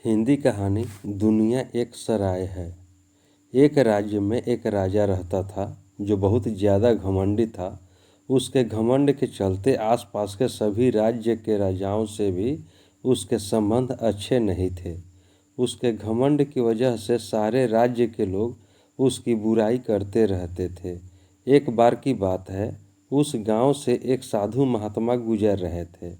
हिंदी कहानी दुनिया एक सराय है। एक राज्य में एक राजा रहता था जो बहुत ज़्यादा घमंडी था। उसके घमंड के चलते आसपास के सभी राज्य के राजाओं से भी उसके संबंध अच्छे नहीं थे। उसके घमंड की वजह से सारे राज्य के लोग उसकी बुराई करते रहते थे। एक बार की बात है, उस गांव से एक साधु महात्मा गुजर रहे थे।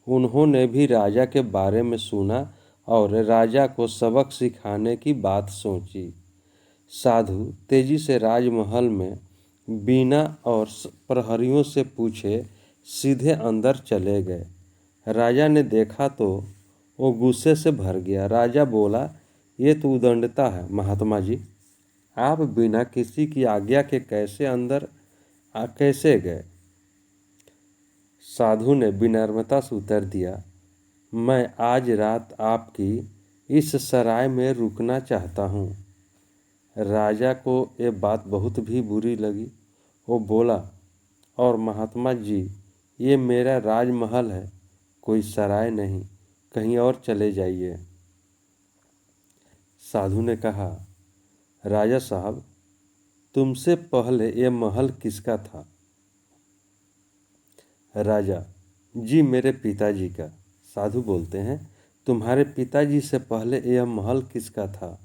उन्होंने भी राजा के बारे में सुना और राजा को सबक सिखाने की बात सोची। साधु तेजी से राजमहल में बिना और प्रहरियों से पूछे सीधे अंदर चले गए। राजा ने देखा तो वो गुस्से से भर गया। राजा बोला, ये तो उदंडता है महात्मा जी। आप बिना किसी की आज्ञा के कैसे अंदर कैसे गए? साधु ने विनम्रता से उत्तर दिया, मैं आज रात आपकी इस सराय में रुकना चाहता हूँ। राजा को ये बात बहुत भी बुरी लगी। वो बोला, और महात्मा जी, ये मेरा राजमहल है, कोई सराय नहीं, कहीं और चले जाइए। साधु ने कहा, राजा साहब, तुमसे पहले ये महल किसका था? राजा, जी मेरे पिताजी का। साधु बोलते हैं, तुम्हारे पिताजी से पहले यह महल किसका था?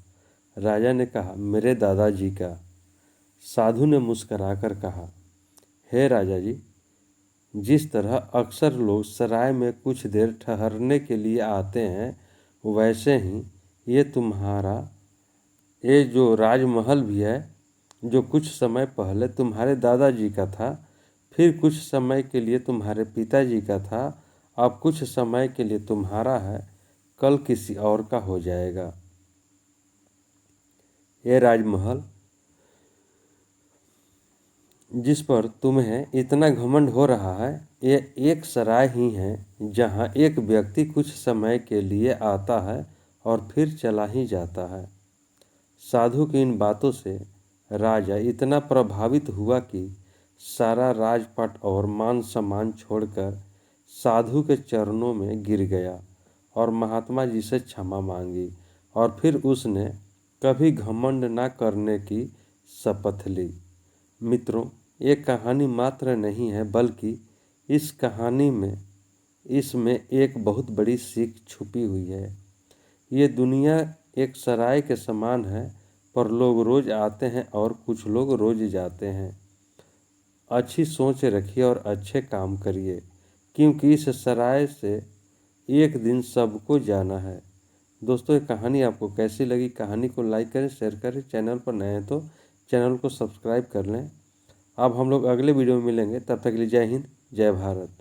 राजा ने कहा, मेरे दादाजी का। साधु ने मुस्कराकर कहा, हे राजा जी, जिस तरह अक्सर लोग सराय में कुछ देर ठहरने के लिए आते हैं, वैसे ही ये जो राजमहल भी है, जो कुछ समय पहले तुम्हारे दादाजी का था, फिर कुछ समय के लिए तुम्हारे पिताजी का था, अब कुछ समय के लिए तुम्हारा है, कल किसी और का हो जाएगा। ये राजमहल जिस पर तुम्हें इतना घमंड हो रहा है, ये एक सराय ही है जहाँ एक व्यक्ति कुछ समय के लिए आता है और फिर चला ही जाता है। साधु की इन बातों से राजा इतना प्रभावित हुआ कि सारा राजपाट और मान सम्मान छोड़कर साधु के चरणों में गिर गया और महात्मा जी से क्षमा मांगी, और फिर उसने कभी घमंड न करने की शपथ ली। मित्रों, ये कहानी मात्र नहीं है, बल्कि इस कहानी में इसमें एक बहुत बड़ी सीख छुपी हुई है। ये दुनिया एक सराय के समान है, पर लोग रोज आते हैं और कुछ लोग रोज जाते हैं। अच्छी सोच रखिए और अच्छे काम करिए, क्योंकि इस सराय से एक दिन सबको जाना है। दोस्तों, ये कहानी आपको कैसी लगी? कहानी को लाइक करें, शेयर करें। चैनल पर नए हैं तो चैनल को सब्सक्राइब कर लें। अब हम लोग अगले वीडियो में मिलेंगे, तब तक के लिए जय हिंद, जय भारत।